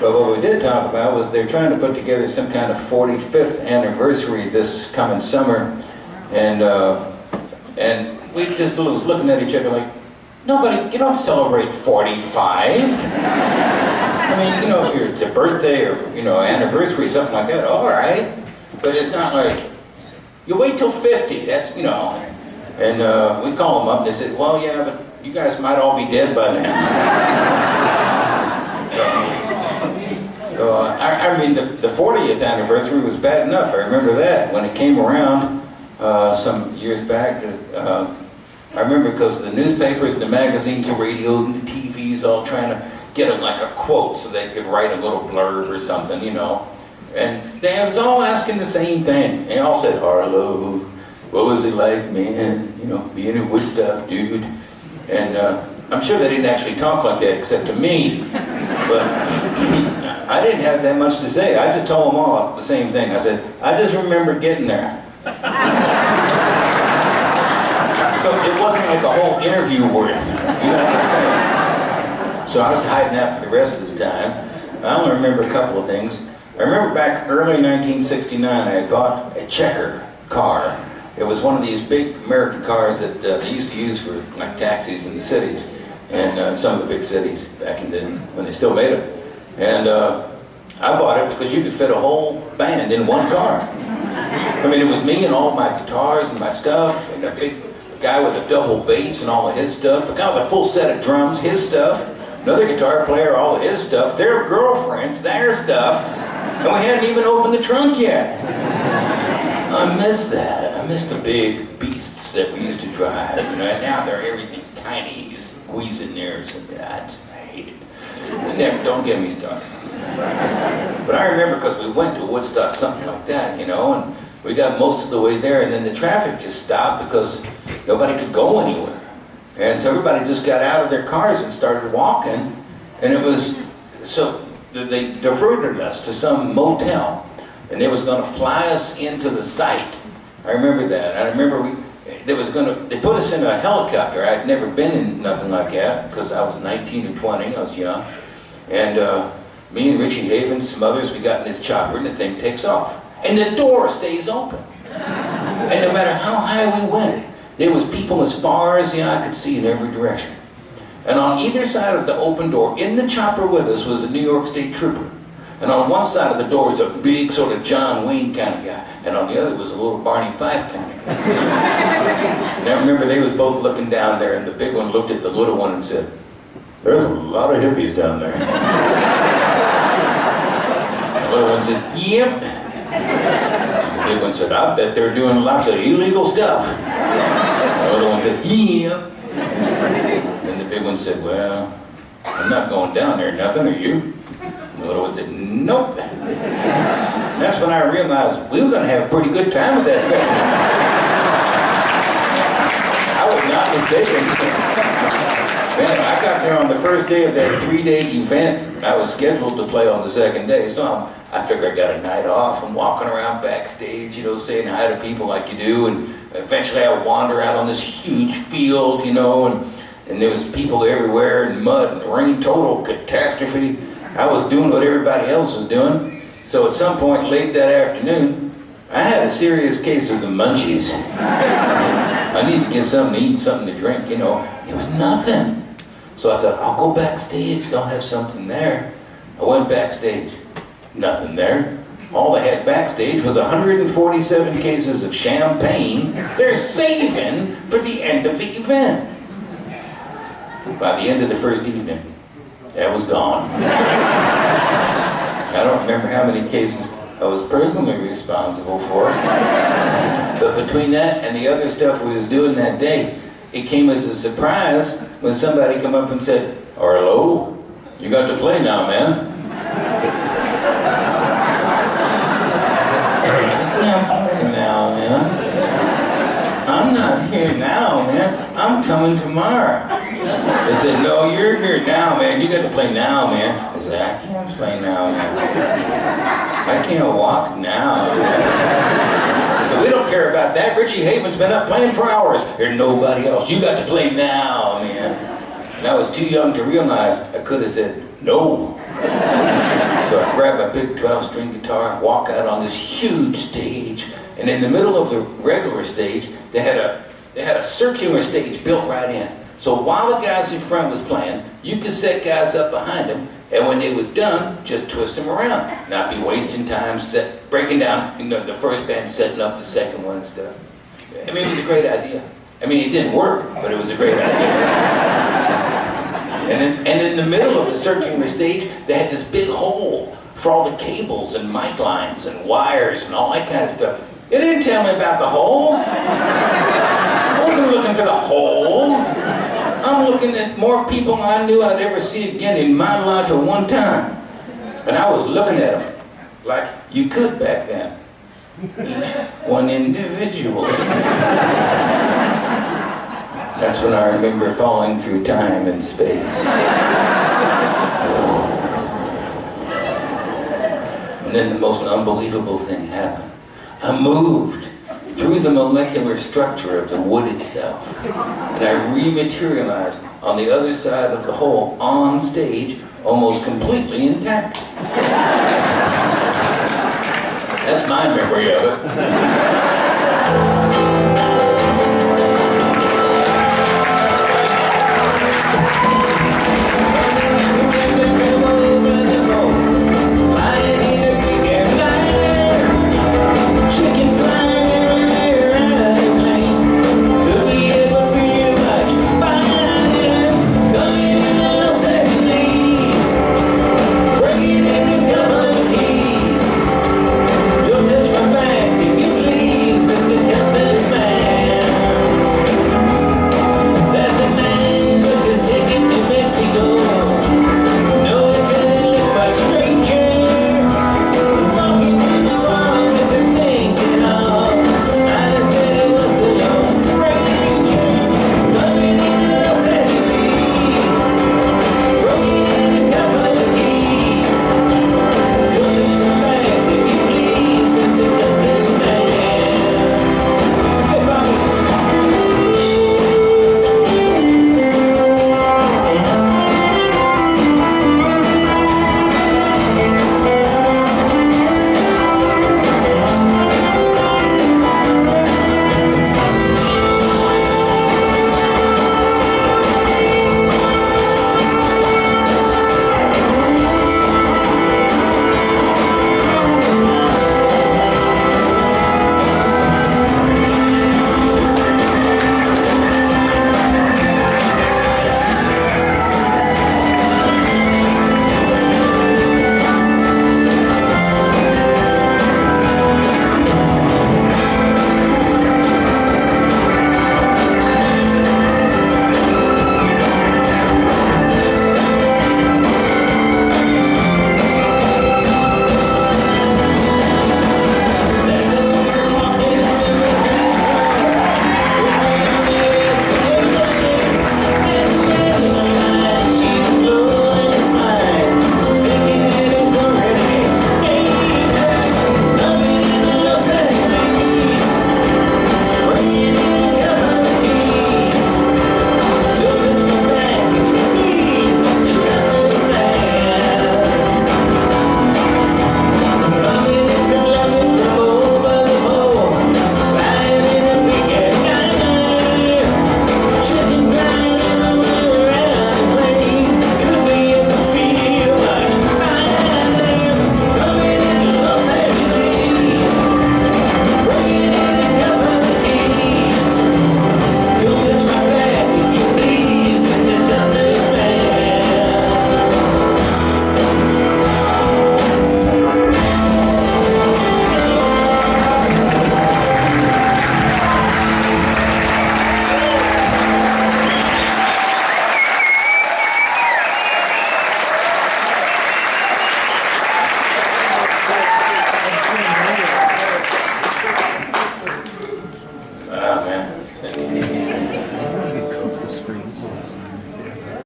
But what we did talk about was they're trying to put together some kind of 45th anniversary this coming summer, and we just was looking at each other like, nobody, you don't celebrate 45. I mean, you know, if it's a birthday or, you know, anniversary, something like that, all right. But it's not like, you wait till 50, that's, you know. And we call them up, they said, well, yeah, but you guys might all be dead by now. So I mean, the 40th anniversary was bad enough. I remember that when it came around some years back. I remember because the newspapers, the magazines, the radio, and the TVs all trying to get them like a quote so they could write a little blurb or something, you know. And they was all asking the same thing. They all said, Arlo, what was it like, man? You know, being in Woodstock, dude. And I'm sure they didn't actually talk like that except to me. But I didn't have that much to say. I just told them all the same thing. I said, I just remember getting there. So it wasn't like a whole interview worth, you know what I'm saying? So I was hiding out for the rest of the time. I only remember a couple of things. I remember back early 1969, I had bought a Checker car. It was one of these big American cars that they used to use for like taxis in the cities, and some of the big cities back in then when they still made them. And I bought it because you could fit a whole band in one car. I mean, it was me and all my guitars and my stuff, and a big guy with a double bass and all of his stuff, a guy with a full set of drums, his stuff, another guitar player, all of his stuff, their girlfriends, their stuff, and we hadn't even opened the trunk yet. I miss that. I miss the big beasts that we used to drive. You know, now everything's tiny. You squeeze in there or something. I hate it. Never, don't get me started. But I remember because we went to Woodstock, something like that, you know, and we got most of the way there, and then the traffic just stopped because nobody could go anywhere. And so everybody just got out of their cars and started walking, and it was, so they diverted us to some motel. And they was going to fly us into the site. I remember that. I remember they put us in a helicopter. I'd never been in nothing like that because I was 19 or 20, I was young. And me and Richie Havens, some others, we got in this chopper and the thing takes off. And the door stays open. And no matter how high we went, there was people as far as the eye could see in every direction. And on either side of the open door, in the chopper with us, was a New York State trooper. And on one side of the door was a big sort of John Wayne kind of guy, and on the other was a little Barney Fife kind of guy. And I remember they was both looking down there, and the big one looked at the little one and said, "There's a lot of hippies down there." The little one said, "Yep." And the big one said, "I bet they're doing lots of illegal stuff." The little one said, "Yep." And the big one said, "Well, I'm not going down there, nothing, are you?" The little one said, "Nope." And that's when I realized we were going to have a pretty good time at that festival. I was not mistaken. Man, I got there on the first day of that 3-day event. I was scheduled to play on the second day, so I figured I got a night off. I'm walking around backstage, you know, saying hi to people like you do, and eventually I would wander out on this huge field, you know, and there was people everywhere, and mud and rain, total catastrophe. I was doing what everybody else was doing. So at some point late that afternoon, I had a serious case of the munchies. I need to get something to eat, something to drink, you know. It was nothing. So I thought, I'll go backstage, they'll have something there. I went backstage, nothing there. All they had backstage was 147 cases of champagne they're saving for the end of the event. By the end of the first evening, that was gone. I don't remember how many cases I was personally responsible for. But between that and the other stuff we was doing that day, it came as a surprise when somebody come up and said, "Arlo, you got to play now, man." I can't play now, man. I'm not here now, man. I'm coming tomorrow. They said, "No, you're here now, man. You got to play now, man." I said, "I can't play now, man. I can't walk now, man." I said, "We don't care about that. Richie Haven's been up playing for hours. There's nobody else. You got to play now, man." And I was too young to realize I could have said no. So I grab my big 12-string guitar, walk out on this huge stage, and in the middle of the regular stage, they had a circular stage built right in. So while the guys in front was playing, you could set guys up behind them, and when they was done, just twist them around. Not be wasting time breaking down, the first band setting up the second one and stuff. I mean, it was a great idea. I mean, it didn't work, but it was a great idea. And in the middle of the circular stage, they had this big hole for all the cables and mic lines and wires and all that kind of stuff. They didn't tell me about the hole. I wasn't looking for the hole. I'm looking at more people I knew I'd ever see again in my life at one time. And I was looking at them like you could back then. Each one individually. That's when I remember falling through time and space. And then the most unbelievable thing happened. I moved through the molecular structure of the wood itself, and I rematerialized on the other side of the hole on stage, almost completely intact. That's my memory of it.